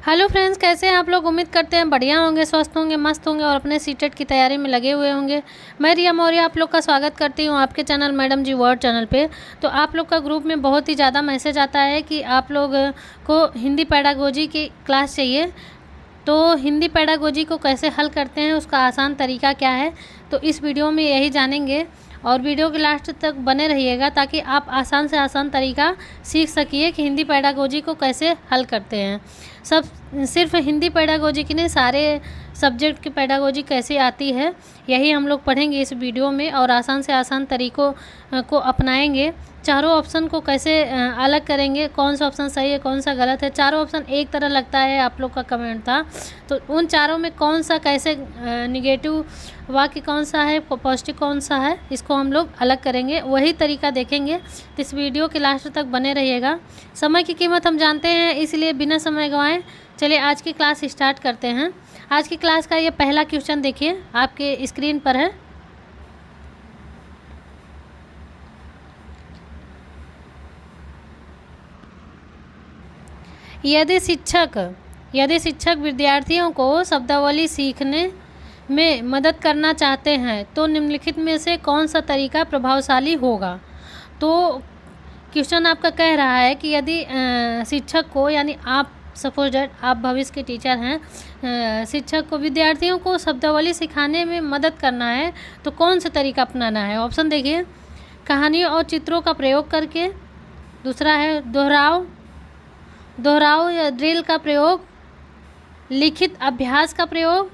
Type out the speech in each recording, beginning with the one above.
Hello friends, कैसे हैं आप लोग। उम्मीद करते हैं बढ़िया होंगे, स्वस्थ होंगे, मस्त होंगे और अपने सीटेट की तैयारी में लगे हुए होंगे। मैं रिया मौर्य आप लोग का स्वागत करती हूं आपके चैनल मैडम जी वर्ड चैनल पे। तो आप लोग का ग्रुप में बहुत ही ज़्यादा मैसेज आता है कि आप लोग को हिंदी पेडागोजी की क्लास चाहिए। तो हिंदी पेडागोजी को कैसे हल करते हैं, उसका आसान तरीका क्या है, तो इस वीडियो में यही जानेंगे। और वीडियो के लास्ट तक बने रहिएगा ताकि आप आसान से आसान तरीका सीख सकिए कि हिंदी पेडागोजी को कैसे हल करते हैं। सब सिर्फ हिंदी पेडागोजी की नहीं, सारे सब्जेक्ट की पेडागोजी कैसे आती है यही हम लोग पढ़ेंगे इस वीडियो में। और आसान से आसान तरीक़ों को अपनाएंगे। चारों ऑप्शन को कैसे अलग करेंगे, कौन सा ऑप्शन सही है कौन सा गलत है। चारों ऑप्शन एक तरह लगता है, आप लोग का कमेंट था। तो उन चारों में कौन सा कैसे निगेटिव वाक्य कौन सा है, पॉजिटिव कौन सा है, इसको हम लोग अलग करेंगे, वही तरीका देखेंगे। तो इस वीडियो के लास्ट तक बने रहिएगा। समय की कीमत हम जानते हैं, इसलिए बिना समय गंवाए चलिए आज की क्लास स्टार्ट करते हैं। आज की क्लास का ये पहला क्वेश्चन देखिए, आपके स्क्रीन पर है। यदि शिक्षक विद्यार्थियों को शब्दावली सीखने में मदद करना चाहते हैं तो निम्नलिखित में से कौन सा तरीका प्रभावशाली होगा। तो क्वेश्चन आपका कह रहा है कि यदि शिक्षक को, यानी आप सपोज डेट आप भविष्य के टीचर हैं, शिक्षक को विद्यार्थियों को शब्दावली सिखाने में मदद करना है तो कौन सा तरीका अपनाना है। ऑप्शन देखिए, कहानियों और चित्रों का प्रयोग करके, दूसरा है दोहराव या ड्रिल का प्रयोग, लिखित अभ्यास का प्रयोग,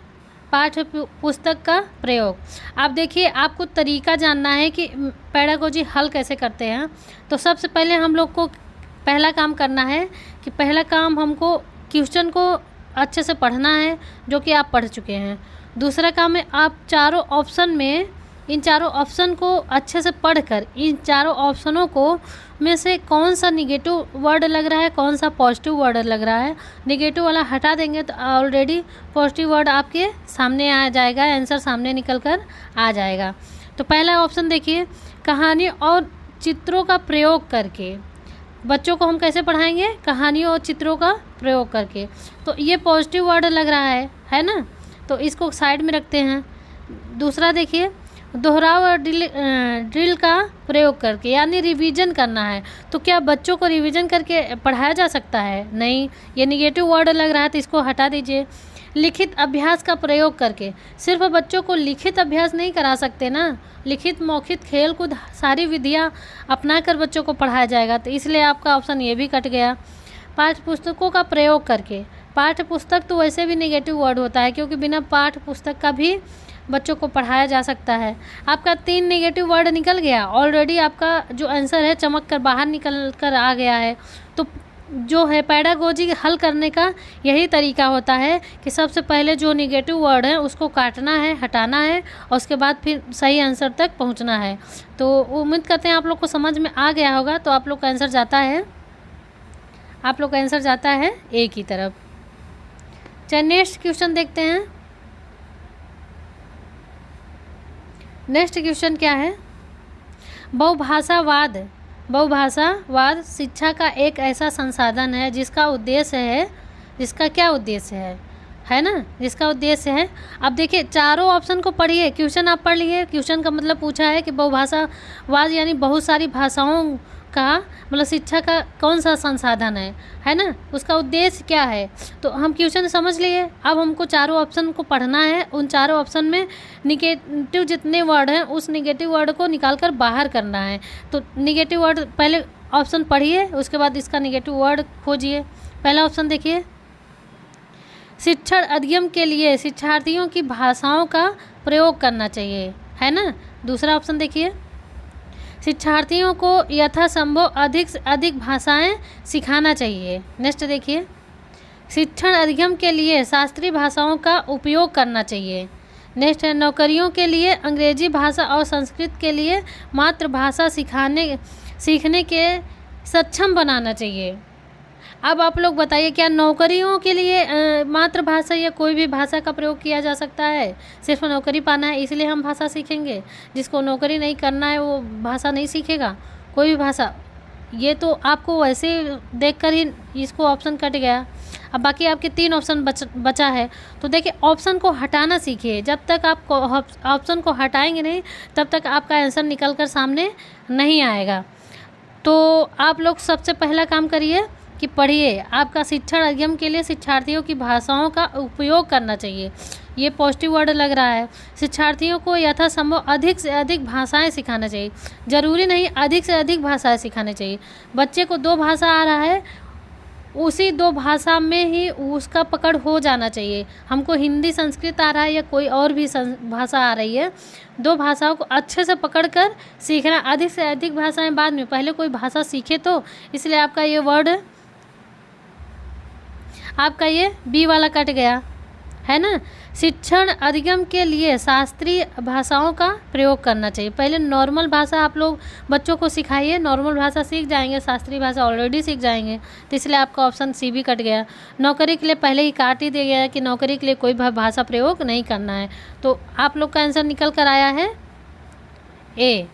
पाठ्य पुस्तक का प्रयोग। आप देखिए, आपको तरीका जानना है कि पेडागोजी हल कैसे करते हैं। तो सबसे पहले हम लोग को पहला काम करना है कि पहला काम हमको क्वेश्चन को अच्छे से पढ़ना है, जो कि आप पढ़ चुके हैं। दूसरा काम है आप चारों ऑप्शन में इन चारों ऑप्शन को अच्छे से पढ़कर इन चारों ऑप्शनों को में से कौन सा निगेटिव वर्ड लग रहा है, कौन सा पॉजिटिव वर्ड लग रहा है। निगेटिव वाला हटा देंगे तो ऑलरेडी पॉजिटिव वर्ड आपके सामने आ जाएगा, आंसर सामने निकल कर आ जाएगा। तो पहला ऑप्शन देखिए, कहानी और चित्रों का प्रयोग करके। बच्चों को हम कैसे पढ़ाएंगे, कहानियों और चित्रों का प्रयोग करके। तो ये पॉजिटिव वर्ड लग रहा है ना, तो इसको साइड में रखते हैं। दूसरा देखिए, दोहराव और ड्रिल का प्रयोग करके, यानी रिवीजन करना है। तो क्या बच्चों को रिवीजन करके पढ़ाया जा सकता है? नहीं, ये निगेटिव वर्ड लग रहा है तो इसको हटा दीजिए। लिखित अभ्यास का प्रयोग करके, सिर्फ बच्चों को लिखित अभ्यास नहीं करा सकते ना, लिखित मौखिक खेल कूद सारी विधियाँ अपना कर बच्चों को पढ़ाया जाएगा, तो इसलिए आपका ऑप्शन ये भी कट गया। पाठ्य पुस्तकों का प्रयोग करके, पाठ्य पुस्तक तो वैसे भी निगेटिव वर्ड होता है क्योंकि बिना पाठ्य पुस्तक का भी बच्चों को पढ़ाया जा सकता है। आपका 3 नेगेटिव वर्ड निकल गया, ऑलरेडी आपका जो आंसर है चमक कर बाहर निकल कर आ गया है। तो जो है पेडागोजी हल करने का यही तरीका होता है कि सबसे पहले जो निगेटिव वर्ड है उसको काटना है, हटाना है और उसके बाद फिर सही आंसर तक पहुंचना है। तो उम्मीद करते हैं आप लोग को समझ में आ गया होगा। तो आप लोग का आंसर जाता है ए की तरफ। चलिए नेक्स्ट क्वेश्चन देखते हैं। नेक्स्ट क्वेश्चन क्या है, बहुभाषावाद शिक्षा का एक ऐसा संसाधन है जिसका क्या उद्देश्य है ना, जिसका उद्देश्य है। अब देखिए चारों ऑप्शन को पढ़िए, क्वेश्चन आप पढ़ लिए। क्वेश्चन का मतलब पूछा है कि बहुभाषावाद यानी बहुत सारी भाषाओं का मतलब शिक्षा का कौन सा संसाधन है ना, उसका उद्देश्य क्या है। तो हम क्वेश्चन समझ लिए। अब हमको चारों ऑप्शन को पढ़ना है, उन चारों ऑप्शन में निगेटिव जितने वर्ड हैं उस निगेटिव वर्ड को निकाल कर बाहर करना है। तो निगेटिव वर्ड पहले ऑप्शन पढ़िए, उसके बाद इसका निगेटिव वर्ड खोजिए। पहला ऑप्शन देखिए, शिक्षण अधिगम के लिए शिक्षार्थियों की भाषाओं का प्रयोग करना चाहिए, है ना। दूसरा ऑप्शन देखिए, शिक्षार्थियों को यथासंभव अधिक से अधिक भाषाएं सिखाना चाहिए। नेक्स्ट देखिए, शिक्षण अधिगम के लिए शास्त्रीय भाषाओं का उपयोग करना चाहिए। नेक्स्ट है, नौकरियों के लिए अंग्रेजी भाषा और संस्कृत के लिए मातृभाषा सीखने के सक्षम बनाना चाहिए। अब आप लोग बताइए, क्या नौकरियों के लिए मातृभाषा या कोई भी भाषा का प्रयोग किया जा सकता है? सिर्फ नौकरी पाना है इसलिए हम भाषा सीखेंगे? जिसको नौकरी नहीं करना है वो भाषा नहीं सीखेगा, कोई भी भाषा। ये तो आपको वैसे देखकर ही इसको ऑप्शन कट गया। अब बाकी आपके 3 ऑप्शन बचा है। तो देखिए ऑप्शन को हटाना सीखिए। जब तक आप ऑप्शन को हटाएंगे नहीं तब तक आपका आंसर निकल कर सामने नहीं आएगा। तो आप लोग सबसे पहला काम करिए कि पढ़िए। आपका शिक्षण अधिगम के लिए शिक्षार्थियों की भाषाओं का उपयोग करना चाहिए। ये पॉजिटिव वर्ड लग रहा है। शिक्षार्थियों को यथासंभव अधिक से अधिक भाषाएं सिखाना चाहिए। ज़रूरी नहीं अधिक से अधिक भाषाएं सिखानी चाहिए। बच्चे को 2 भाषा आ रहा है, उसी 2 भाषा में ही उसका पकड़ हो जाना चाहिए। हमको हिंदी संस्कृत आ रहा है या कोई और भी भाषा आ रही है, 2 भाषाओं को अच्छे से पकड़ कर सीखना। अधिक से अधिक भाषाएं बाद में, पहले कोई भाषा सीखे तो। इसलिए आपका ये वर्ड, आपका ये बी वाला कट गया है ना। शिक्षण अधिगम के लिए शास्त्रीय भाषाओं का प्रयोग करना चाहिए। पहले नॉर्मल भाषा आप लोग बच्चों को सिखाइए, नॉर्मल भाषा सीख जाएंगे, शास्त्रीय भाषा ऑलरेडी सीख जाएंगे। तो इसलिए आपका ऑप्शन सी भी कट गया। नौकरी के लिए पहले ही काट ही दिया गया है कि नौकरी के लिए कोई भाषा प्रयोग नहीं करना है। तो आप लोग का आंसर निकल कर आया है ए।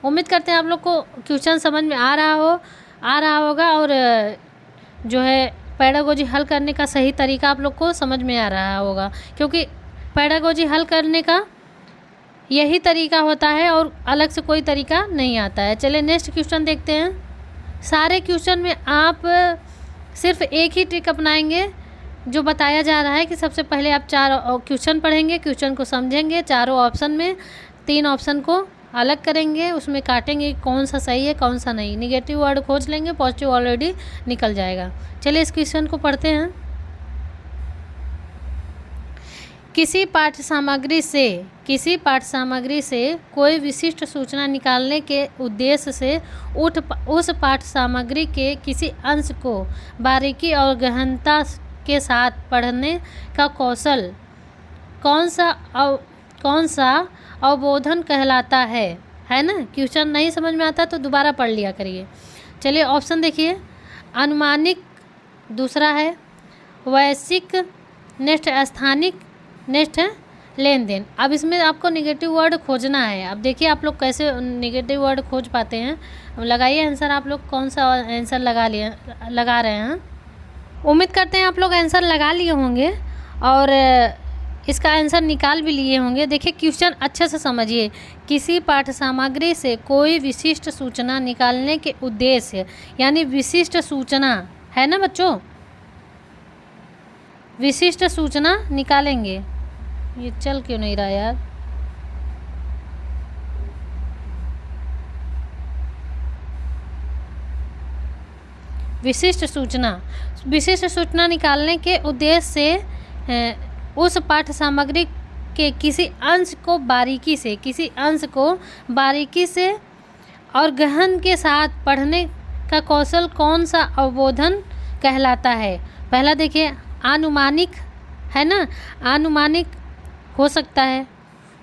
उम्मीद करते हैं आप लोग को क्वेश्चन समझ में आ रहा होगा और जो है पेडागोजी हल करने का सही तरीका आप लोग को समझ में आ रहा होगा, क्योंकि पेडागोजी हल करने का यही तरीका होता है और अलग से कोई तरीका नहीं आता है। चलिए नेक्स्ट क्वेश्चन देखते हैं। सारे क्वेश्चन में आप सिर्फ एक ही ट्रिक अपनाएंगे जो बताया जा रहा है कि सबसे पहले आप 4 क्वेश्चन पढ़ेंगे, क्वेश्चन को समझेंगे, चारों ऑप्शन में 3 ऑप्शन को अलग करेंगे, उसमें काटेंगे कौन सा सही है कौन सा नहीं। निगेटिव वर्ड खोज लेंगे, पॉजिटिव ऑलरेडी निकल जाएगा। चलिए इस क्वेश्चन को पढ़ते हैं। किसी पाठ्य सामग्री से कोई विशिष्ट सूचना निकालने के उद्देश्य से उस पाठ्य सामग्री के किसी अंश को बारीकी और गहनता के साथ पढ़ने का कौशल कौन सा अवबोधन कहलाता है ना। क्वेश्चन नहीं समझ में आता तो दोबारा पढ़ लिया करिए। चलिए ऑप्शन देखिए। अनुमानिक दूसरा है, वैश्विक, नेक्स्ट स्थानिक, नेक्स्ट है लेन देन। अब इसमें आपको निगेटिव वर्ड खोजना है। अब देखिए आप लोग कैसे निगेटिव वर्ड खोज पाते हैं। अब लगाइए आंसर। आप लोग कौन सा आंसर लगा रहे हैं। उम्मीद करते हैं आप लोग आंसर लगा लिए होंगे और इसका आंसर निकाल भी लिए होंगे। देखिए क्वेश्चन अच्छे से समझिए। किसी पाठ्य सामग्री से कोई विशिष्ट सूचना निकालने के उद्देश्य, यानी विशिष्ट सूचना है ना बच्चों, विशिष्ट सूचना निकालेंगे। ये चल क्यों नहीं रहा यार। विशिष्ट सूचना निकालने के उद्देश्य से उस पाठ्य सामग्री के किसी अंश को बारीकी से और गहन के साथ पढ़ने का कौशल कौन सा अवबोधन कहलाता है। पहला देखिए अनुमानिक है ना, अनुमानिक हो सकता है।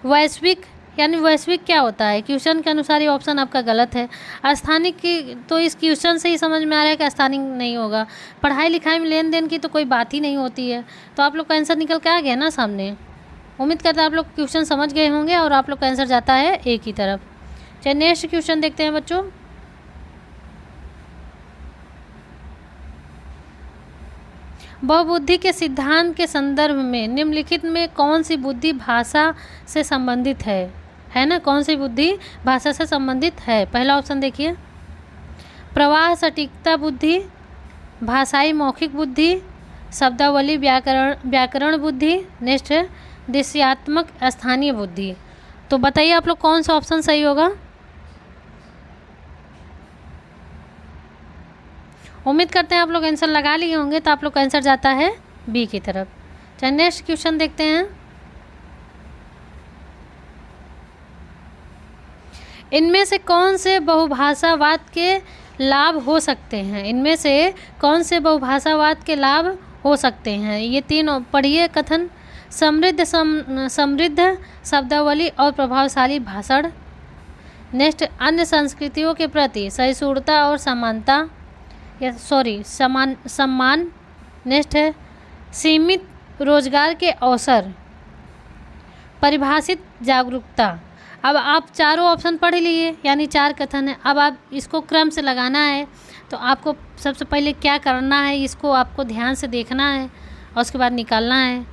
वैश्विक, यानी वैश्विक क्या होता है, क्वेश्चन के अनुसार ये ऑप्शन आपका गलत है। स्थानिक की तो इस क्वेश्चन से ही समझ में आ रहा है कि स्थानिक नहीं होगा। पढ़ाई लिखाई में लेन देन की तो कोई बात ही नहीं होती है। तो आप लोग का आंसर निकल के आ गया ना सामने। उम्मीद करते हैं आप लोग क्वेश्चन समझ गए होंगे और आप लोग का आंसर जाता है एक ही तरफ। चलिए नेक्स्ट क्वेश्चन देखते हैं बच्चों। बहुबुद्धि के सिद्धांत के संदर्भ में निम्नलिखित में कौन सी बुद्धि भाषा से संबंधित है ना, कौन सी बुद्धि भाषा से संबंधित है। पहला ऑप्शन देखिए, प्रवाह सटीकता बुद्धि, भाषाई मौखिक बुद्धि, शब्दावली व्याकरण बुद्धि, नेक्स्ट है दृश्यात्मक स्थानीय बुद्धि। तो बताइए आप लोग कौन सा ऑप्शन सही होगा। उम्मीद करते हैं आप लोग आंसर लगा लिए होंगे। तो आप लोग का आंसर जाता है बी की तरफ। चलिए नेक्स्ट क्वेश्चन देखते हैं। इनमें से कौन से बहुभाषावाद के लाभ हो सकते हैं। इनमें से कौन से बहुभाषावाद के लाभ हो सकते हैं। ये 3 पढ़िए कथन। समृद्ध शब्दावली और प्रभावशाली भाषण। नेक्स्ट अन्य संस्कृतियों के प्रति सहिष्णुता और समानता सम्मान। नेक्स्ट है सीमित रोजगार के अवसर। परिभाषित जागरूकता। अब आप चारों ऑप्शन पढ़ लिए, यानी 4 कथन है। अब आप इसको क्रम से लगाना है, तो आपको सबसे पहले क्या करना है, इसको आपको ध्यान से देखना है और उसके बाद निकालना है।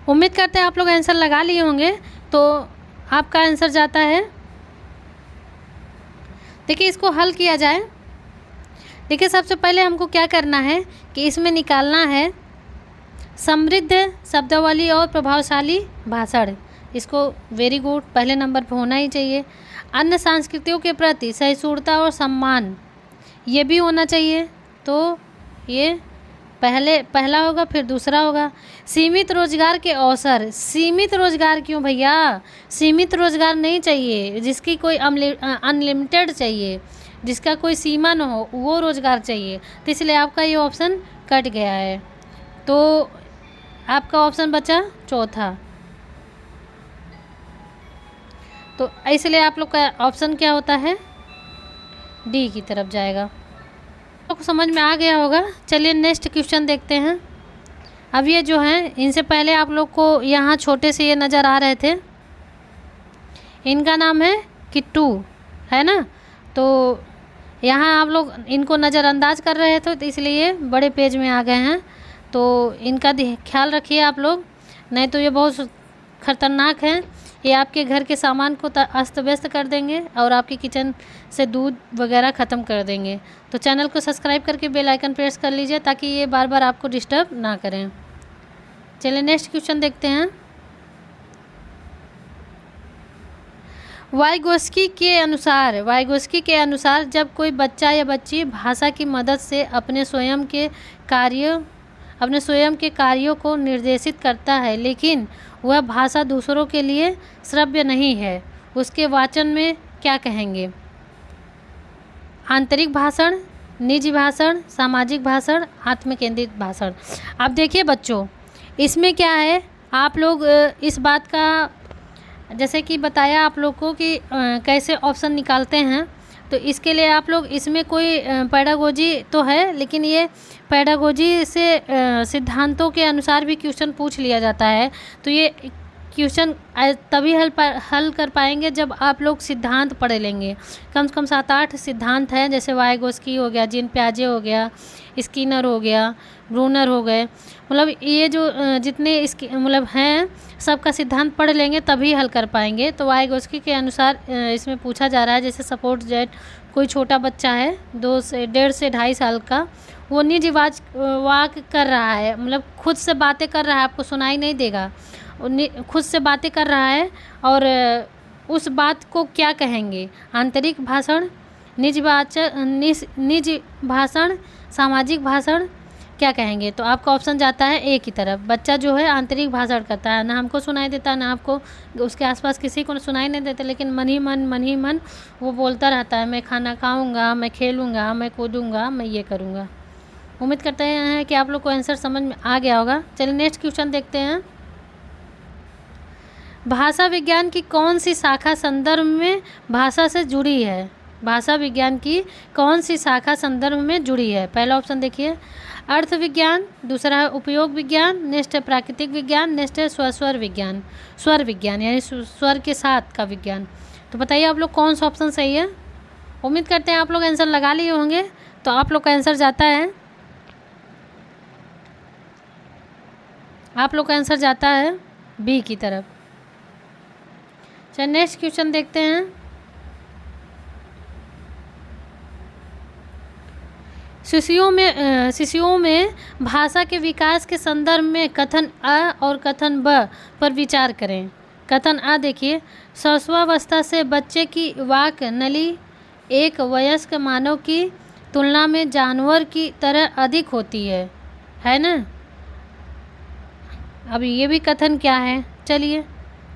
उम्मीद करते हैं आप लोग आंसर लगा लिए होंगे। तो आपका आंसर जाता है, देखिए इसको हल किया जाए। देखिए सबसे पहले हमको क्या करना है कि इसमें निकालना है समृद्ध शब्दावली और प्रभावशाली भाषण। इसको वेरी गुड पहले नंबर पर होना ही चाहिए। अन्य संस्कृतियों के प्रति सहिष्णुता और सम्मान, ये भी होना चाहिए। तो ये पहला होगा, फिर दूसरा होगा। सीमित रोजगार के अवसर, सीमित रोजगार क्यों भैया? सीमित रोजगार नहीं चाहिए, जिसकी कोई अनलिमिटेड चाहिए, जिसका कोई सीमा न हो, वो रोजगार चाहिए। तो इसलिए आपका ये ऑप्शन कट गया है। तो आपका ऑप्शन बचा चौथा। तो इसलिए आप लोग का ऑप्शन क्या होता है? डी की तरफ जाएगा। आपको समझ में आ गया होगा। चलिए नेक्स्ट क्वेश्चन देखते हैं। अब ये जो हैं, इनसे पहले आप लोग को यहाँ छोटे से ये नज़र आ रहे थे, इनका नाम है किट्टू, है ना। तो यहाँ आप लोग इनको नज़रअंदाज कर रहे थे, तो इसलिए बड़े पेज में आ गए हैं। तो इनका ख्याल रखिए आप लोग, नहीं तो ये बहुत ख़तरनाक हैं। ये आपके घर के सामान को अस्त व्यस्त कर देंगे और आपके किचन से दूध वगैरह ख़त्म कर देंगे। तो चैनल को सब्सक्राइब करके बेल आइकन प्रेस कर लीजिए, ताकि ये बार बार आपको डिस्टर्ब ना करें। चलिए नेक्स्ट क्वेश्चन देखते हैं। वाइगोस्की के अनुसार जब कोई बच्चा या बच्ची भाषा की मदद से अपने स्वयं के कार्यों को निर्देशित करता है, लेकिन वह भाषा दूसरों के लिए श्रव्य नहीं है, उसके वाचन में क्या कहेंगे? आंतरिक भाषण, निजी भाषण, सामाजिक भाषण, आत्मकेंद्रित भाषण। अब देखिए बच्चों, इसमें क्या है, आप लोग इस बात का जैसे कि बताया आप लोग को कि कैसे ऑप्शन निकालते हैं। तो इसके लिए आप लोग, इसमें कोई पेडागोजी तो है, लेकिन ये पेडागोजी से सिद्धांतों के अनुसार भी क्वेश्चन पूछ लिया जाता है। तो ये क्वेश्चन तभी हल कर पाएंगे जब आप लोग सिद्धांत पढ़ लेंगे। कम से कम 7-8 सिद्धांत हैं, जैसे वाइगोस्की हो गया, जीन पियाजे हो गया, स्किनर हो गया, ब्रूनर हो गए। मतलब ये जो जितने इसके मतलब हैं, सबका सिद्धांत पढ़ लेंगे तभी हल कर पाएंगे। तो वाइगोस्की के अनुसार इसमें पूछा जा रहा है, जैसे सपोर्ट दैट कोई छोटा बच्चा है 1.5 से 2.5 साल का, वो निजी वाक कर रहा है, मतलब खुद से बातें कर रहा है, आपको सुनाई नहीं देगा, खुद से बातें कर रहा है, और उस बात को क्या कहेंगे? आंतरिक भाषण, निजी भाषण, सामाजिक भाषण, क्या कहेंगे? तो आपका ऑप्शन जाता है ए की तरफ। बच्चा जो है आंतरिक भाषण करता है, ना हमको सुनाई देता, ना आपको, उसके आसपास किसी को सुनाई नहीं देता, लेकिन मन ही मन वो बोलता रहता है, मैं खाना खाऊंगा, मैं खेलूंगा, मैं कूदूंगा, मैं ये करूंगा। उम्मीद करते हैं कि आप लोग को आंसर समझ में आ गया होगा। चलिए नेक्स्ट क्वेश्चन देखते हैं। भाषा विज्ञान की कौन सी शाखा संदर्भ में भाषा से जुड़ी है? भाषा विज्ञान की कौन सी शाखा संदर्भ में जुड़ी है? पहला ऑप्शन देखिए, अर्थ विज्ञान, दूसरा है उपयोग विज्ञान, नेक्स्ट है प्राकृतिक विज्ञान, नेक्स्ट है स्वर विज्ञान यानी स्वर के साथ का विज्ञान। तो बताइए आप लोग कौन सा ऑप्शन सही है? उम्मीद करते हैं आप लोग आंसर लगा लिए होंगे। तो आप लोग का आंसर जाता है, आप लोग का आंसर जाता है बी की तरफ। चलिए नेक्स्ट क्वेश्चन देखते हैं। शिशुओं में भाषा के विकास के संदर्भ में कथन अ और कथन ब पर विचार करें। कथन अ देखिए, शैशवावस्था से बच्चे की वाक नली एक वयस्क मानव की तुलना में जानवर की तरह अधिक होती है ना। अब ये भी कथन क्या है, चलिए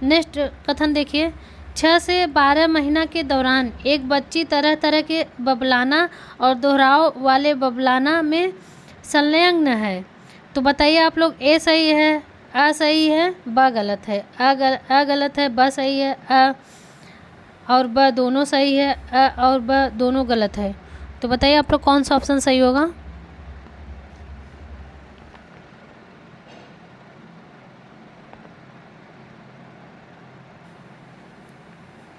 नेक्स्ट कथन देखिए। 6 से 12 महीना के दौरान एक बच्ची तरह तरह के बबलाना और दोहराव वाले बबलाना में संलग्न है। तो बताइए आप लोग, ए सही है, अ सही है, ब गलत है, अ गलत है, ब सही है, अ और ब दोनों सही है, अ और ब दोनों गलत है। तो बताइए आप लोग कौन सा ऑप्शन सही होगा।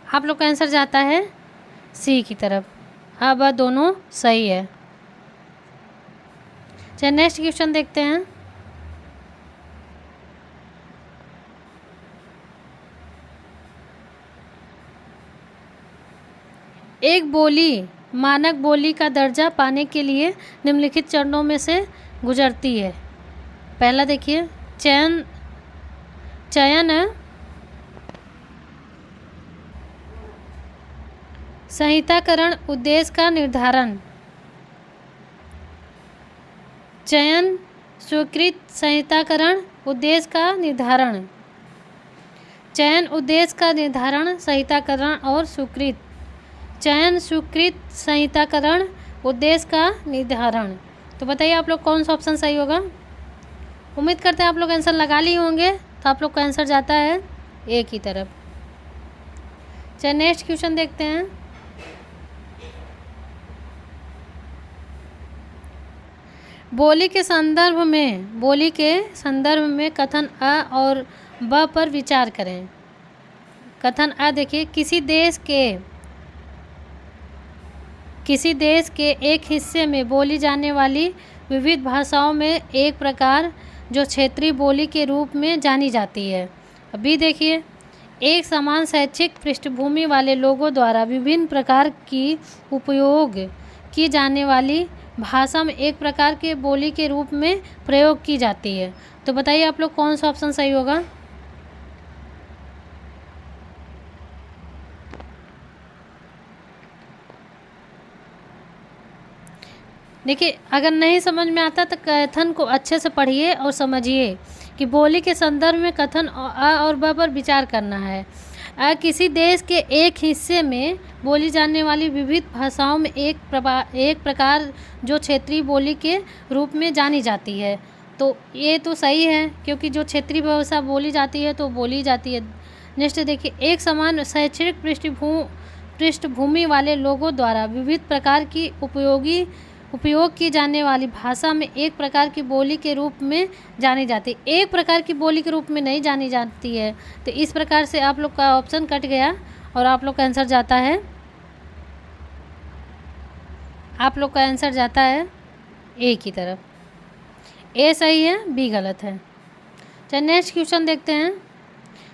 आप लोग का आंसर जाता है सी की तरफ, अ ब दोनों सही है। चलिए नेक्स्ट क्वेश्चन देखते हैं। एक बोली मानक बोली का दर्जा पाने के लिए निम्नलिखित चरणों में से गुजरती है। पहला देखिए, चयन संहिताकरण उद्देश्य का निर्धारण, चयन स्वीकृत संहिताकरण उद्देश्य का निर्धारण, चयन उद्देश्य का निर्धारण संहिताकरण और स्वीकृत, चयन स्वीकृत संहिताकरण उद्देश्य का निर्धारण। तो बताइए आप लोग कौन सा ऑप्शन सही होगा। उम्मीद करते हैं आप लोग आंसर लगा लिए होंगे। तो आप लोग का आंसर जाता है ए की तरफ। चलिए नेक्स्ट क्वेश्चन देखते हैं। बोली के संदर्भ में कथन अ और ब पर विचार करें। कथन अ देखिए, किसी देश के एक हिस्से में बोली जाने वाली विविध भाषाओं में एक प्रकार जो क्षेत्रीय बोली के रूप में जानी जाती है। अभी देखिए, एक समान शैक्षिक पृष्ठभूमि वाले लोगों द्वारा विभिन्न प्रकार की उपयोग की जाने वाली भाषा में एक प्रकार के बोली के रूप में प्रयोग की जाती है। तो बताइए आप लोग कौन सा ऑप्शन सही होगा। देखिए, अगर नहीं समझ में आता तो कथन को अच्छे से पढ़िए और समझिए कि बोली के संदर्भ में कथन अ और ब पर विचार करना है। किसी देश के एक हिस्से में बोली जाने वाली विविध भाषाओं में एक प्रकार जो क्षेत्रीय बोली के रूप में जानी जाती है। तो ये तो सही है, क्योंकि जो क्षेत्रीय भाषा बोली जाती है तो बोली जाती है। नेक्स्ट देखिए, एक समान शैक्षणिक पृष्ठभूमि वाले लोगों द्वारा विविध प्रकार की उपयोग की जाने वाली भाषा में एक प्रकार की बोली के रूप में जानी जाती है। एक प्रकार की बोली के रूप में नहीं जानी जाती है। तो इस प्रकार से आप लोग का ऑप्शन कट गया और आप लोग का आंसर जाता है ए की तरफ। ए सही है, बी गलत है। चलिए नेक्स्ट क्वेश्चन देखते हैं।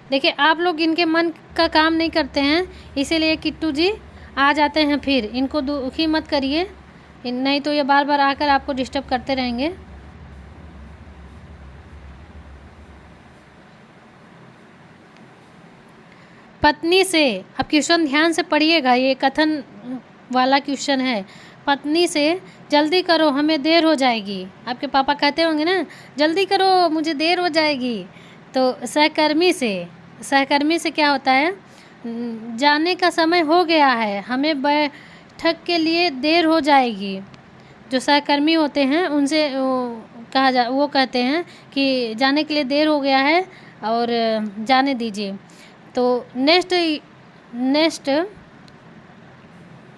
देखिए, आप लोग इनके मन का काम नहीं करते हैं, इसीलिए किट्टू जी आ जाते हैं। फिर इनको दुखी मत करिए, नहीं तो ये बार बार आकर आपको डिस्टर्ब करते रहेंगे। पत्नी से, अब क्वेश्चन ध्यान से पढ़िएगा, ये कथन वाला क्वेश्चन है। पत्नी से, जल्दी करो हमें देर हो जाएगी। आपके पापा कहते होंगे ना, जल्दी करो मुझे देर हो जाएगी। तो सहकर्मी से क्या होता है, जाने का समय हो गया है, हमें बैठक के लिए देर हो जाएगी। जो सहकर्मी होते हैं उनसे वो कहते हैं कि जाने के लिए देर हो गया है और जाने दीजिए। तो नेक्स्ट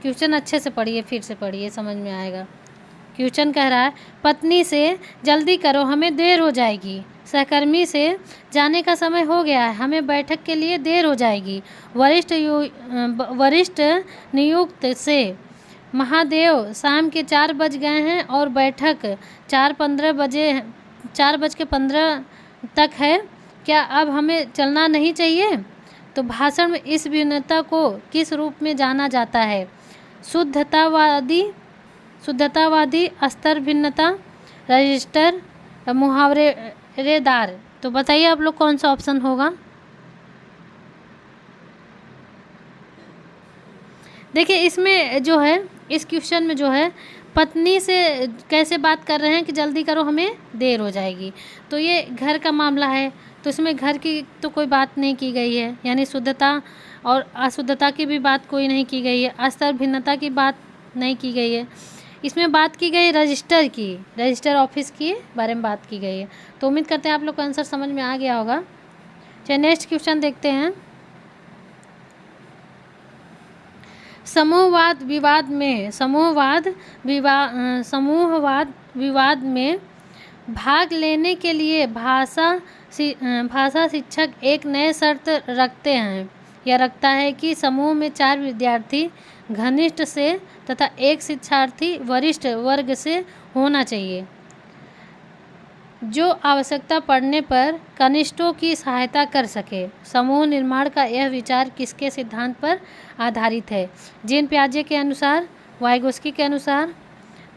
क्वेश्चन अच्छे से पढ़िए, फिर से पढ़िए, समझ में आएगा। क्वेश्चन कह रहा है, पत्नी से, जल्दी करो हमें देर हो जाएगी। सहकर्मी से, जाने का समय हो गया है, हमें बैठक के लिए देर हो जाएगी। वरिष्ठ नियुक्त से, महादेव शाम के 4 बज गए हैं और बैठक 4:15 तक है, क्या अब हमें चलना नहीं चाहिए। तो भाषण में इस भिन्नता को किस रूप में जाना जाता है। शुद्धतावादी, अस्तर भिन्नता, रजिस्टर, मुहावरेदार। तो बताइए आप लोग कौन सा ऑप्शन होगा। देखिए, इसमें जो है, इस क्वेश्चन में जो है पत्नी से कैसे बात कर रहे हैं कि जल्दी करो हमें देर हो जाएगी। तो ये घर का मामला है, तो इसमें घर की तो कोई बात नहीं की गई है, यानी शुद्धता और अशुद्धता की भी बात कोई नहीं की गई है, स्तर भिन्नता की बात नहीं की गई है। इसमें बात की गई रजिस्टर की, रजिस्टर ऑफिस के बारे में बात की गई है। तो उम्मीद करते हैं आप लोग को आंसर समझ में आ गया होगा। चलिए नेक्स्ट क्वेश्चन देखते हैं। समूहवाद विवाद में भाग लेने के लिए भाषा शिक्षक एक नए शर्त रखते हैं या रखता है कि समूह में 4 विद्यार्थी घनिष्ठ से तथा 1 शिक्षार्थी वरिष्ठ वर्ग से होना चाहिए, जो आवश्यकता पड़ने पर कनिष्ठों की सहायता कर सके। समूह निर्माण का यह विचार किसके सिद्धांत पर आधारित है? जीन पियाजे के अनुसार, वाइगोस्की के अनुसार,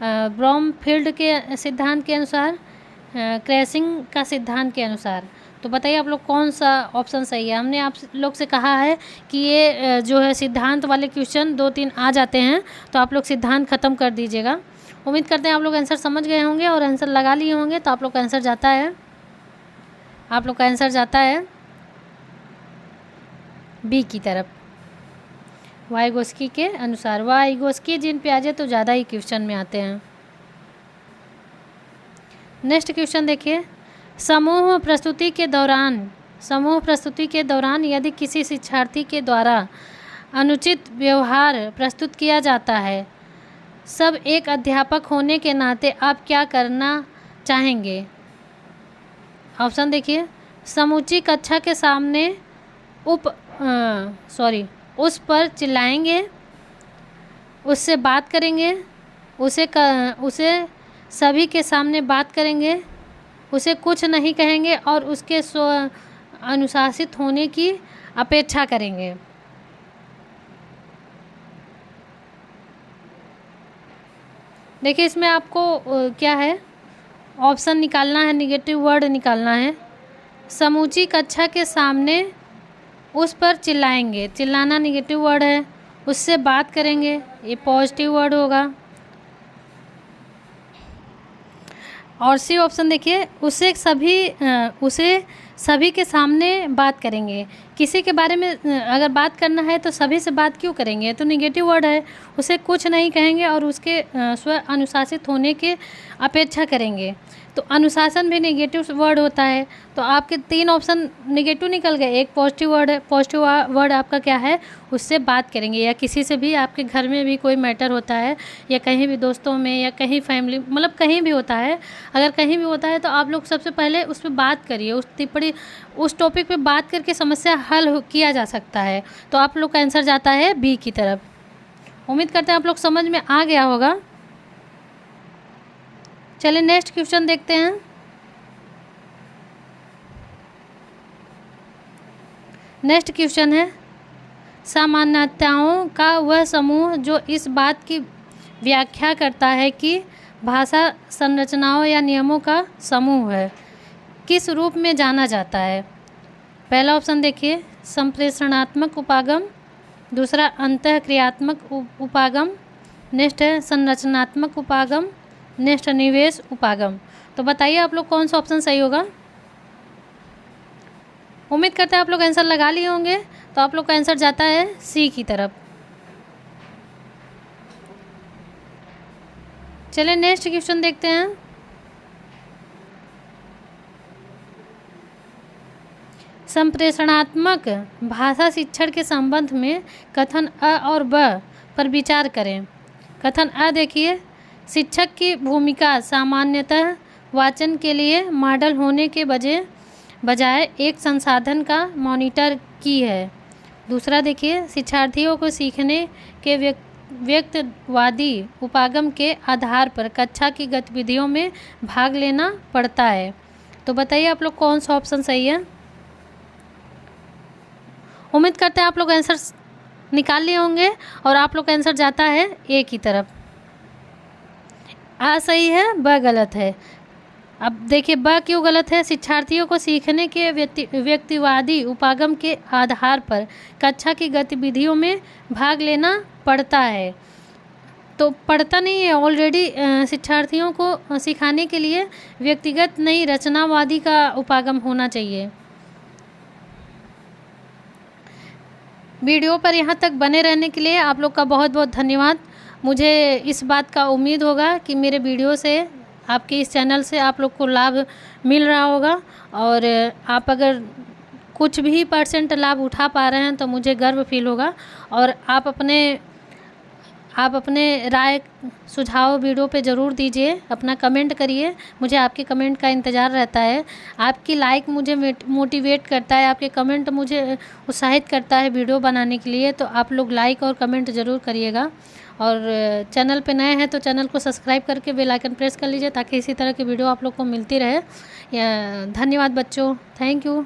ब्रॉमफील्ड के सिद्धांत के अनुसार, क्रेसिंग का सिद्धांत के अनुसार। तो बताइए आप लोग कौन सा ऑप्शन सही है। हमने आप लोग से कहा है कि ये जो है सिद्धांत वाले क्वेश्चन 2-3 आ जाते हैं, तो आप लोग सिद्धांत ख़त्म कर दीजिएगा। उम्मीद करते हैं आप लोग आंसर समझ गए होंगे और आंसर लगा लिए होंगे। तो आप लोग का आंसर जाता है बी की तरफ, वाइगोस्की के अनुसार। वाइगोस्की जीन पियाजे तो ज़्यादा ही क्वेश्चन में आते हैं। नेक्स्ट क्वेश्चन देखिए। समूह प्रस्तुति के दौरान यदि किसी शिक्षार्थी के द्वारा अनुचित व्यवहार प्रस्तुत किया जाता है, सब एक अध्यापक होने के नाते आप क्या करना चाहेंगे? ऑप्शन देखिए। समूची कक्षा के सामने उस पर चिल्लाएंगे, उससे बात करेंगे, उसे सभी के सामने बात करेंगे, उसे कुछ नहीं कहेंगे और उसके अनुशासित होने की अपेक्षा करेंगे। देखिए इसमें आपको क्या है, ऑप्शन निकालना है, निगेटिव वर्ड निकालना है। समूची कक्षा के सामने उस पर चिल्लाएंगे, चिल्लाना निगेटिव वर्ड है। उससे बात करेंगे, ये पॉजिटिव वर्ड होगा। और सी ऑप्शन देखिए, उसे सभी के सामने बात करेंगे। किसी के बारे में अगर बात करना है तो सभी से बात क्यों करेंगे, तो निगेटिव वर्ड है। उसे कुछ नहीं कहेंगे और उसके स्व अनुशासित होने की अपेक्षा करेंगे। तो अनुशासन भी नेगेटिव वर्ड होता है। तो आपके 3 ऑप्शन नेगेटिव निकल गए, एक पॉजिटिव वर्ड है। पॉजिटिव वर्ड आपका क्या है, उससे बात करेंगे, या किसी से भी आपके घर में भी कोई मैटर होता है या कहीं भी दोस्तों में या कहीं फैमिली, मतलब कहीं भी होता है, अगर कहीं भी होता है तो आप लोग सबसे पहले उस पर बात करिए, उस टॉपिक पे बात करके समस्या हल किया जा सकता है। तो आप लोग का आंसर जाता है बी की तरफ। उम्मीद करते हैं आप लोग समझ में आ गया होगा। चलिए नेक्स्ट क्वेश्चन देखते हैं। नेक्स्ट क्वेश्चन है, सामान्यताओं का वह समूह जो इस बात की व्याख्या करता है कि भाषा संरचनाओं या नियमों का समूह है, किस रूप में जाना जाता है? पहला ऑप्शन देखिए, संप्रेषणात्मक उपागम। दूसरा अंतःक्रियात्मक उपागम। नेक्स्ट है संरचनात्मक उपागम। नेक्स्ट निवेश उपागम। तो बताइए आप लोग कौन सा ऑप्शन सही होगा। उम्मीद करते हैं आप लोग आंसर लगा लिए होंगे। तो आप लोग का आंसर जाता है सी की तरफ। चलिए नेक्स्ट क्वेश्चन देखते हैं। संप्रेषणात्मक भाषा शिक्षण के संबंध में कथन अ और ब पर विचार करें। कथन अ देखिए, शिक्षक की भूमिका सामान्यतः वाचन के लिए मॉडल होने के बजाय एक संसाधन का मॉनिटर की है। दूसरा देखिए, शिक्षार्थियों को सीखने के व्यक्तिवादी उपागम के आधार पर कक्षा की गतिविधियों में भाग लेना पड़ता है। तो बताइए आप लोग कौन सा ऑप्शन सही है। उम्मीद करते हैं आप लोग आंसर निकाल लिए होंगे और आप लोग का आंसर जाता है ए की तरफ। आ सही है, ब गलत है। अब देखिए ब क्यों गलत है। शिक्षार्थियों को सीखने के व्यक्तिवादी उपागम के आधार पर कक्षा की गतिविधियों में भाग लेना पड़ता है। तो पढ़ता नहीं है ऑलरेडी। शिक्षार्थियों को सिखाने के लिए व्यक्तिगत नहीं रचनावादी का उपागम होना चाहिए। वीडियो पर यहाँ तक बने रहने के लिए आप लोग का बहुत बहुत धन्यवाद। मुझे इस बात का उम्मीद होगा कि मेरे वीडियो से, आपके इस चैनल से आप लोग को लाभ मिल रहा होगा, और आप अगर कुछ भी % लाभ उठा पा रहे हैं तो मुझे गर्व फील होगा। और आप अपने राय सुझाव वीडियो पे ज़रूर दीजिए, अपना कमेंट करिए, मुझे आपके कमेंट का इंतज़ार रहता है। आपकी लाइक मुझे मोटिवेट करता है, आपके कमेंट मुझे उत्साहित करता है वीडियो बनाने के लिए। तो आप लोग लाइक और कमेंट ज़रूर करिएगा, और चैनल पे नए हैं तो चैनल को सब्सक्राइब करके बेल आइकन प्रेस कर लीजिए, ताकि इसी तरह की वीडियो आप लोग को मिलती रहे। धन्यवाद बच्चों, थैंक यू।